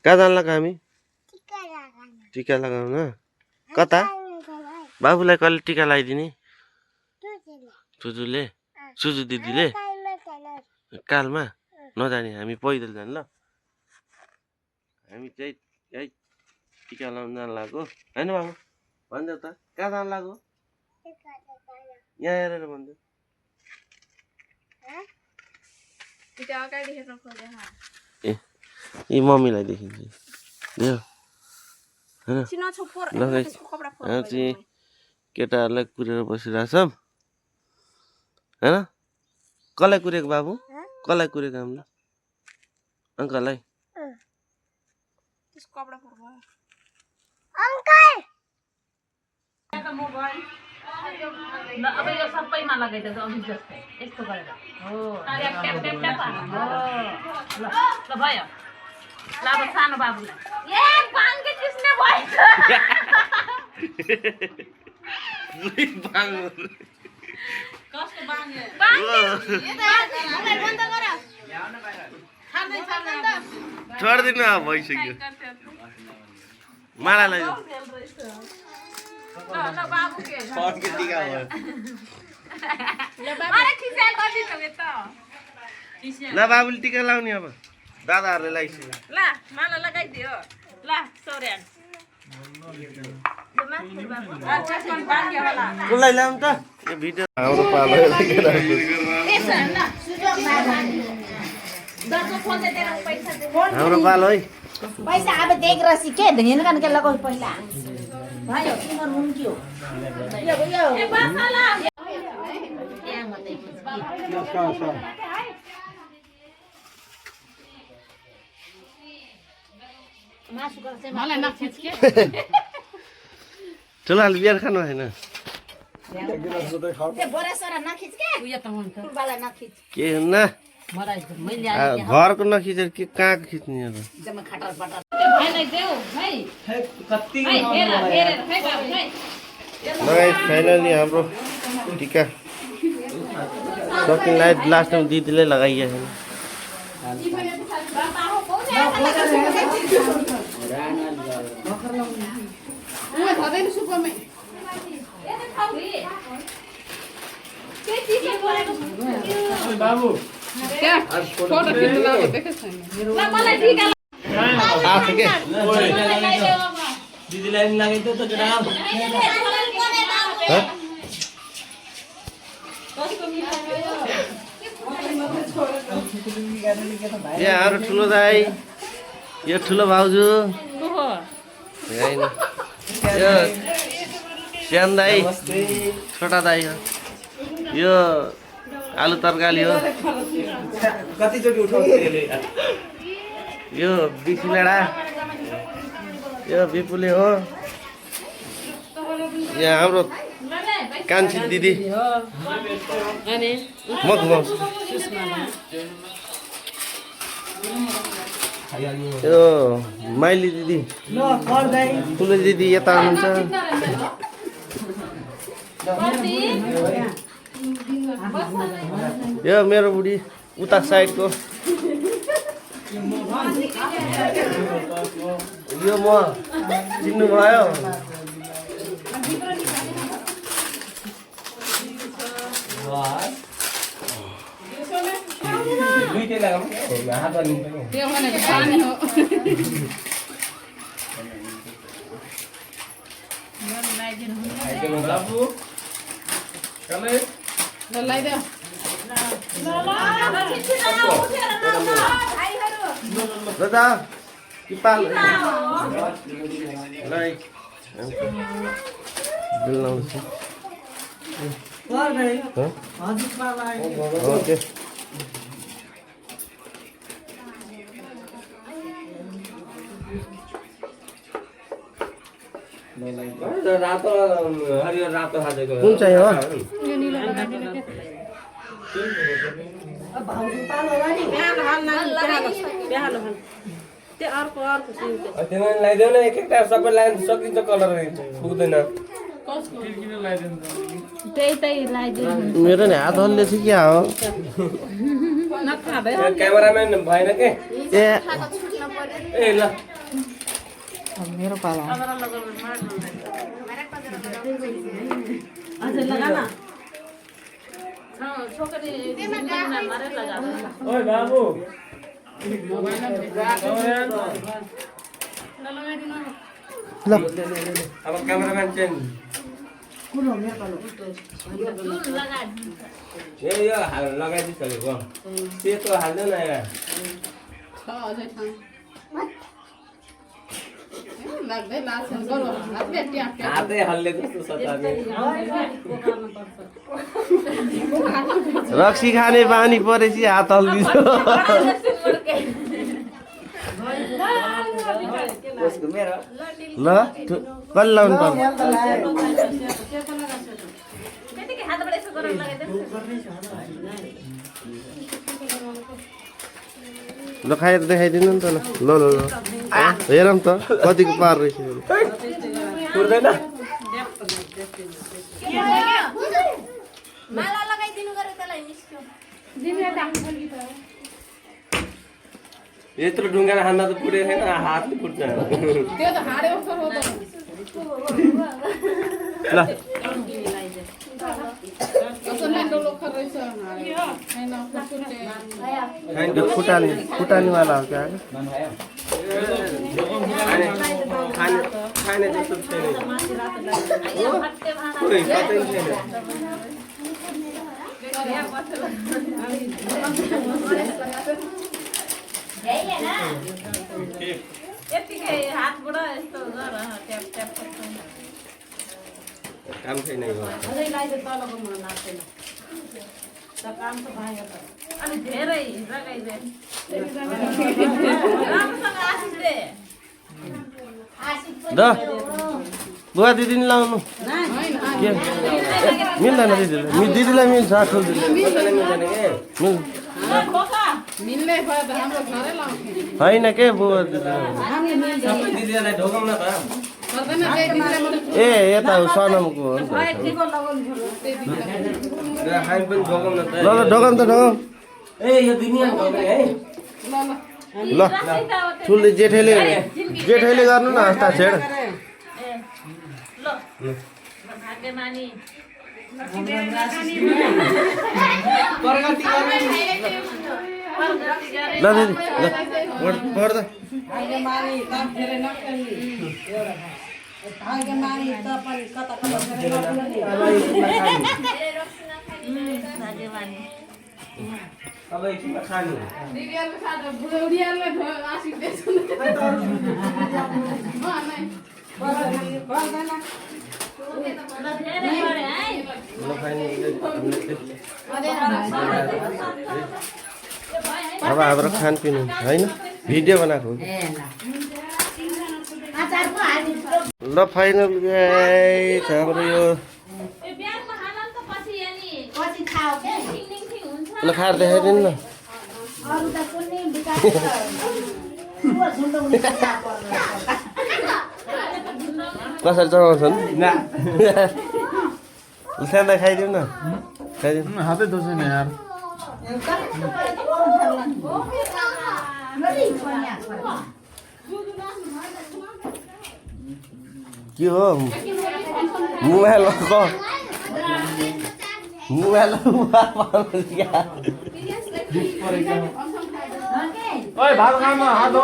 कहाँ जान लगा हामी टिका लगाउन कता बाबुलाई कहिले टिका लगाइदिने सुजुले सुजु दिदीले कालमा नजाने हामी पैदल जाने ल हामी चाहिँ यही टिका लगाउन जान लाग्यो हैन बाबु भनिदेऊ त कहाँ जान लाग्यो यहाँ हेरेर भनिदेऊ ए यी मम्मीलाई देखिन्छ देऊ हैन चाहिँ केटाहरूलाई कुरेर बसिरहेको छ हैन कसलाई कुरेको बाबु कसलाई कुरेको हामीलाई अङ्कललाई अब यो सबैमा लगाइदिन्छ अघि जस्तै यस्तो गरेर हो ट्याप ट्याप ट्याप ट्याप हो ल ल भयो ल अब सानो बाबुलाई ए बाङ्गे किसने भएछ बुढी बाङ कसको बाङ्गे बाङ्गे ए त मोबाइल बन्द गर ल्याउन बाहिर खानै खानै त छोड्दिनु अब भइसक्यो मालालाई ल बाबु के फर्के टिका भयो अरे खिसा गर्दिस् त ल बाबुले टिका लाउने अब दादाहरूले लगाइसक्यो ल माला लगाइदियो ल सौर्यान कसलाई ल्याउनु त यो भिडियो हाम्रो पालो हाम्रो पालो है पैसा अब देख रसी के धनिया कान के लगाउ पहिला भयो तिम्रो रुम के हो यो ए बासाला मासु गर्छ मलाई नखिच के ठुलाले बिहान खानु भएन त्यो बोरासरा नखिच के उयो त हुन्छ फुलबाला नखिच के हुन्न मलाई मैले घरको नखिचेर के कहाँको खिच्ने अब जम्मा खटर बटर भाइलाई देऊ भाइ कति हेर हेर खै बाबु खै लगाइ फाइनली हाम्रो टिका सकिन लाइट लास्टमा दिदीले लगाइया छैन बाबु फोटो खिच्नु लाग्यो देखेछ छैन ल मलाई टिका आछ के दिदीलाई नि लगाइदियो त केटा यहाँ हाम्रो ठुलो दाइ यो ठुलो भाउजू को हो हैन यो स्यान दाइ छोटा दाइ हो यो आलु तरकारी हो कतिचोटि उठाउँछ यसले यो बिसिलेडा यो बिपुले हो यहाँ हाम्रो कान्छी दिदी अनि म घुमाउँछु यो माइली दिदी ठुलो दिदी यता हुनुहुन्छ यो मेरो बुढी उता साइडको यो म चिन्नु भयो दुईटै लगाऊ हात हाल्नु त्यो भनेको पानी हो बाबु कले ल लगाइदेऊ दादा पिपाल लै बिल लाउँछु ओके रातो हरियो रातो खाजेको कुन चाहिँ हो तिमीले लगाइदेऊ न एक एकटा सबै लगाउन सकिन्छ कलर पुग्दैन मेरो नि हात हल्ले थियो क्या हो क्यामेराम्यान भएन के ए ए ल मेरो पाला हजुर लगा न छोकरी मारे लगा ओइ बाबु ल अब क्यामेराम्यान चेन्ज लगा यो लगाइदिइसकेको सेतो हाल्दैन यहाँ हातै हल्ले जस्तो छ त रक्सी खाने बानी परेपछि हात हल्लिन्छ ल कहिले लाउनु पर्छ त्यतिकै हातबाट यसो गरेर लगाइदिनु ल खाएर देखाइदिनु नि त ल ल ल ल हेरौँ त कतिको पार रहेछ पुर्दैन माला लगाइदिनु गरे त्यसलाई मिस्क्यो यत्रो ढुङ्गाले हान्दा त पुरेको छैन हातले पुर्छ ल फुटानीवाला हो क्या खाने जस्तो छैन खोइ कतै छैन यतिकै हातबाट यस्तो गर ट्याप ट्याप काम छैन यो अझै लाइदियो तलको मुख नाच्दैन त काम त भयो त अनि धेरै लगाइदे राम्रोसँग आशिष दे द बुवा दिदीले लाउनु के मिल्दैन दिदीलाई दिदीलाई मिल्छ ठुलो मिल्ने भयो त हाम्रो घरै लाउँछ होइन के बुवा दिदी सबै दिदीलाई ढोकाउन त ए यता सनमको हो नि त हामी पनि ढोकाउन त ल ल ढोकाउँ त ढोकाउँ ए यो दुनिया ढोक्ने है ल ठुलो जेठैले गर्नु न हस्ताक्षर ल भाग्यमानी ल दिदी ल पढ्दा अब एकछिनमा खानु अब हाम्रो खानपिन होइन भिडियो बनाएको हो। ल फाइनल गाइस हाम्रो यो ल खाएर देखाइदिनु न कसरी चलाउँछन् सानो खाइदिउँ न खाइदिउँ हातै दोसेन यार के हो मोबाइल ओइ भात खानमा हात धो